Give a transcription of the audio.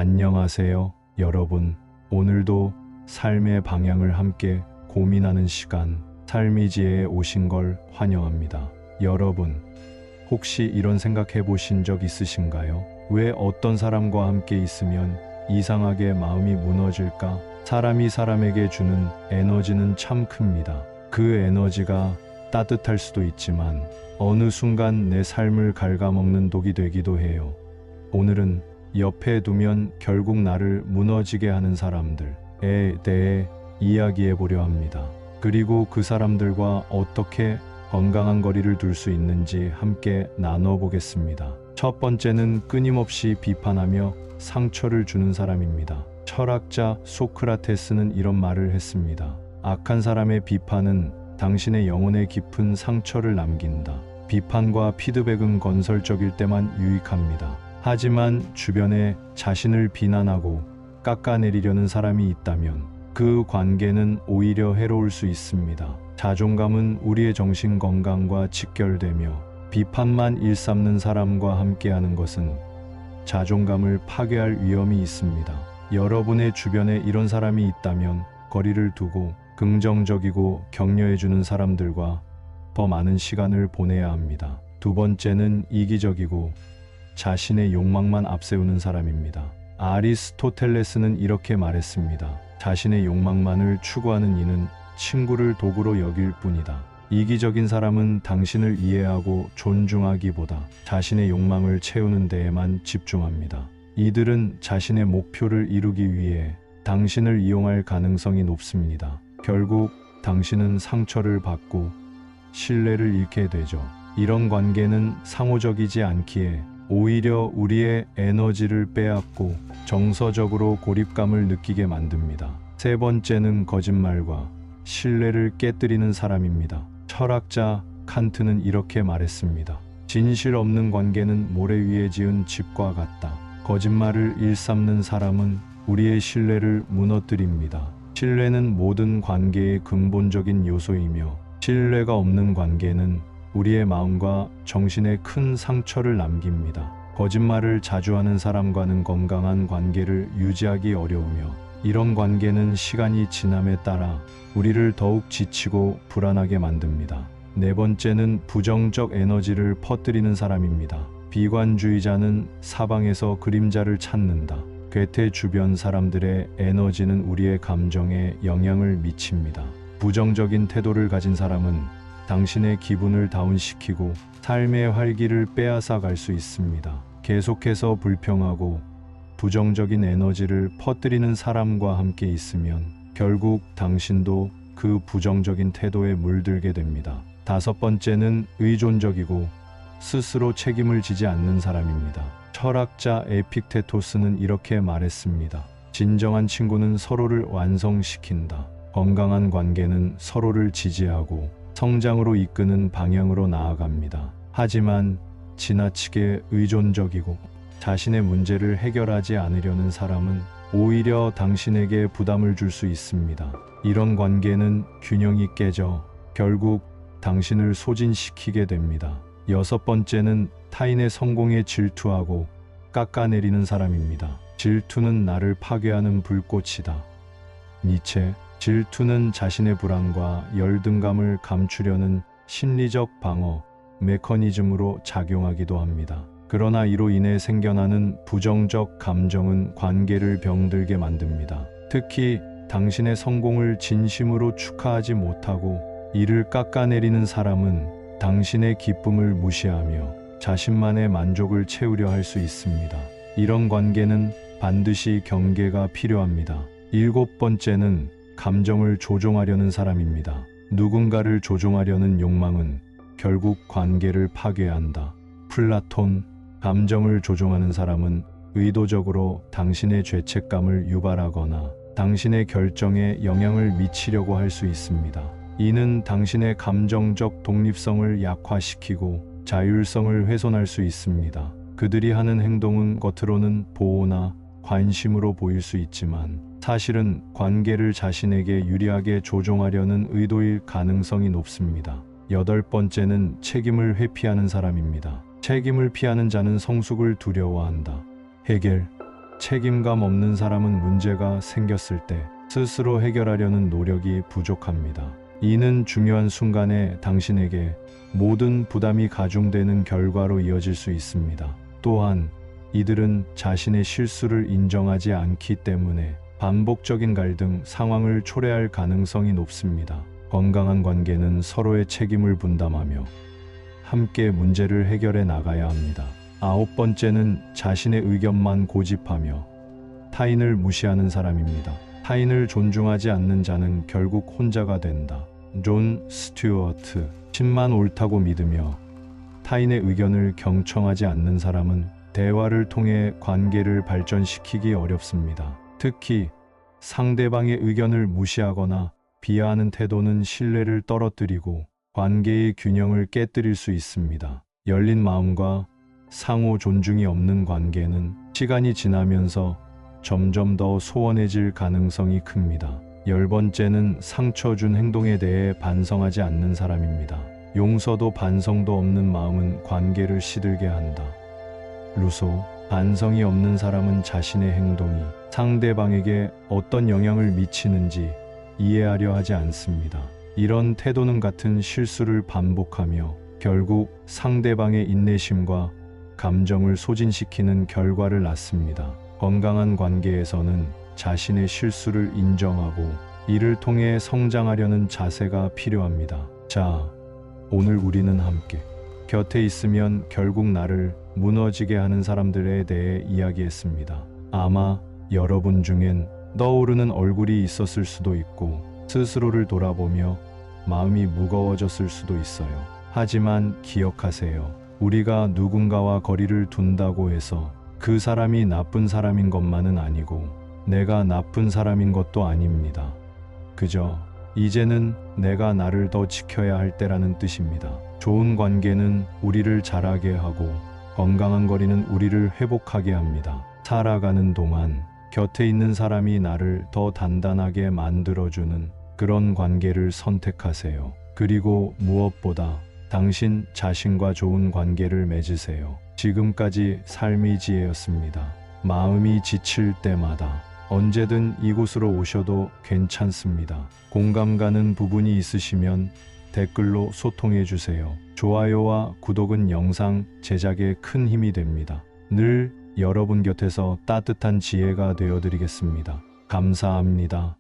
안녕하세요, 여러분. 오늘도 삶의 방향을 함께 고민하는 시간, 삶의 지혜에 오신 걸 환영합니다. 여러분, 혹시 이런 생각해 보신 적 있으신가요? 왜 어떤 사람과 함께 있으면 이상하게 마음이 무너질까? 사람이 사람에게 주는 에너지는 참 큽니다. 그 에너지가 따뜻할 수도 있지만 어느 순간 내 삶을 갉아먹는 독이 되기도 해요. 오늘은 옆에 두면 결국 나를 무너지게 하는 사람들에 대해 이야기해 보려 합니다. 그리고 그 사람들과 어떻게 건강한 거리를 둘 수 있는지 함께 나눠보겠습니다. 첫 번째는 끊임없이 비판하며 상처를 주는 사람입니다. 철학자 소크라테스는 이런 말을 했습니다. 악한 사람의 비판은 당신의 영혼에 깊은 상처를 남긴다. 비판과 피드백은 건설적일 때만 유익합니다. 하지만 주변에 자신을 비난하고 깎아내리려는 사람이 있다면 그 관계는 오히려 해로울 수 있습니다. 자존감은 우리의 정신 건강과 직결되며 비판만 일삼는 사람과 함께하는 것은 자존감을 파괴할 위험이 있습니다. 여러분의 주변에 이런 사람이 있다면 거리를 두고 긍정적이고 격려해주는 사람들과 더 많은 시간을 보내야 합니다. 두 번째는 이기적이고 자신의 욕망만 앞세우는 사람입니다. 아리스토텔레스는 이렇게 말했습니다. 자신의 욕망만을 추구하는 이는 친구를 도구로 여길 뿐이다. 이기적인 사람은 당신을 이해하고 존중하기보다 자신의 욕망을 채우는 데에만 집중합니다. 이들은 자신의 목표를 이루기 위해 당신을 이용할 가능성이 높습니다. 결국 당신은 상처를 받고 신뢰를 잃게 되죠. 이런 관계는 상호적이지 않기에 오히려 우리의 에너지를 빼앗고 정서적으로 고립감을 느끼게 만듭니다. 세 번째는 거짓말과 신뢰를 깨뜨리는 사람입니다. 철학자 칸트는 이렇게 말했습니다. 진실 없는 관계는 모래 위에 지은 집과 같다. 거짓말을 일삼는 사람은 우리의 신뢰를 무너뜨립니다. 신뢰는 모든 관계의 근본적인 요소이며 신뢰가 없는 관계는 우리의 마음과 정신에 큰 상처를 남깁니다. 거짓말을 자주 하는 사람과는 건강한 관계를 유지하기 어려우며 이런 관계는 시간이 지남에 따라 우리를 더욱 지치고 불안하게 만듭니다. 네 번째는 부정적 에너지를 퍼뜨리는 사람입니다. 비관주의자는 사방에서 그림자를 찾는다. 괴테 주변 사람들의 에너지는 우리의 감정에 영향을 미칩니다. 부정적인 태도를 가진 사람은 당신의 기분을 다운시키고 삶의 활기를 빼앗아 갈 수 있습니다. 계속해서 불평하고 부정적인 에너지를 퍼뜨리는 사람과 함께 있으면 결국 당신도 그 부정적인 태도에 물들게 됩니다. 다섯 번째는 의존적이고 스스로 책임을 지지 않는 사람입니다. 철학자 에픽테토스는 이렇게 말했습니다. 진정한 친구는 서로를 완성시킨다. 건강한 관계는 서로를 지지하고 성장으로 이끄는 방향으로 나아갑니다. 하지만 지나치게 의존적이고 자신의 문제를 해결하지 않으려는 사람은 오히려 당신에게 부담을 줄 수 있습니다. 이런 관계는 균형이 깨져 결국 당신을 소진시키게 됩니다. 여섯 번째는 타인의 성공에 질투하고 깎아내리는 사람입니다. 질투는 나를 파괴하는 불꽃이다. 니체. 질투는 자신의 불안과 열등감을 감추려는 심리적 방어 메커니즘으로 작용하기도 합니다. 그러나 이로 인해 생겨나는 부정적 감정은 관계를 병들게 만듭니다. 특히 당신의 성공을 진심으로 축하하지 못하고 이를 깎아내리는 사람은 당신의 기쁨을 무시하며 자신만의 만족을 채우려 할 수 있습니다. 이런 관계는 반드시 경계가 필요합니다. 일곱 번째는 감정을 조종하려는 사람입니다. 누군가를 조종하려는 욕망은 결국 관계를 파괴한다. 플라톤, 감정을 조종하는 사람은 의도적으로 당신의 죄책감을 유발하거나 당신의 결정에 영향을 미치려고 할 수 있습니다. 이는 당신의 감정적 독립성을 약화시키고 자율성을 훼손할 수 있습니다. 그들이 하는 행동은 겉으로는 보호나 관심으로 보일 수 있지만 사실은 관계를 자신에게 유리하게 조종하려는 의도일 가능성이 높습니다. 여덟 번째는 책임을 회피하는 사람입니다. 책임을 피하는 자는 성숙을 두려워한다. 헤겔. 책임감 없는 사람은 문제가 생겼을 때 스스로 해결하려는 노력이 부족합니다. 이는 중요한 순간에 당신에게 모든 부담이 가중되는 결과로 이어질 수 있습니다. 또한 이들은 자신의 실수를 인정하지 않기 때문에 반복적인 갈등 상황을 초래할 가능성이 높습니다. 건강한 관계는 서로의 책임을 분담하며 함께 문제를 해결해 나가야 합니다. 9번째는 자신의 의견만 고집하며 타인을 무시하는 사람입니다. 타인을 존중하지 않는 자는 결국 혼자가 된다. 존 스튜어트. 신만 옳다고 믿으며 타인의 의견을 경청하지 않는 사람은 대화를 통해 관계를 발전시키기 어렵습니다. 특히 상대방의 의견을 무시하거나 비하하는 태도는 신뢰를 떨어뜨리고 관계의 균형을 깨뜨릴 수 있습니다. 열린 마음과 상호 존중이 없는 관계는 시간이 지나면서 점점 더 소원해질 가능성이 큽니다. 10번째는 상처 준 행동에 대해 반성하지 않는 사람입니다. 용서도 반성도 없는 마음은 관계를 시들게 한다. 루소. 반성이 없는 사람은 자신의 행동이 상대방에게 어떤 영향을 미치는지 이해하려 하지 않습니다. 이런 태도는 같은 실수를 반복하며 결국 상대방의 인내심과 감정을 소진시키는 결과를 낳습니다. 건강한 관계에서는 자신의 실수를 인정하고 이를 통해 성장하려는 자세가 필요합니다. 자, 오늘 우리는 함께 곁에 있으면 결국 나를 무너지게 하는 사람들에 대해 이야기했습니다. 아마 여러분 중엔 떠오르는 얼굴이 있었을 수도 있고 스스로를 돌아보며 마음이 무거워졌을 수도 있어요. 하지만 기억하세요. 우리가 누군가와 거리를 둔다고 해서 그 사람이 나쁜 사람인 것만은 아니고 내가 나쁜 사람인 것도 아닙니다. 그저 이제는 내가 나를 더 지켜야 할 때라는 뜻입니다. 좋은 관계는 우리를 자라게 하고 건강한 거리는 우리를 회복하게 합니다. 살아가는 동안 곁에 있는 사람이 나를 더 단단하게 만들어주는 그런 관계를 선택하세요. 그리고 무엇보다 당신 자신과 좋은 관계를 맺으세요. 지금까지 삶의 지혜였습니다. 마음이 지칠 때마다 언제든 이곳으로 오셔도 괜찮습니다. 공감 가는 부분이 있으시면 댓글로 소통해 주세요. 좋아요와 구독은 영상 제작에 큰 힘이 됩니다. 늘 여러분 곁에서 따뜻한 지혜가 되어 드리겠습니다. 감사합니다.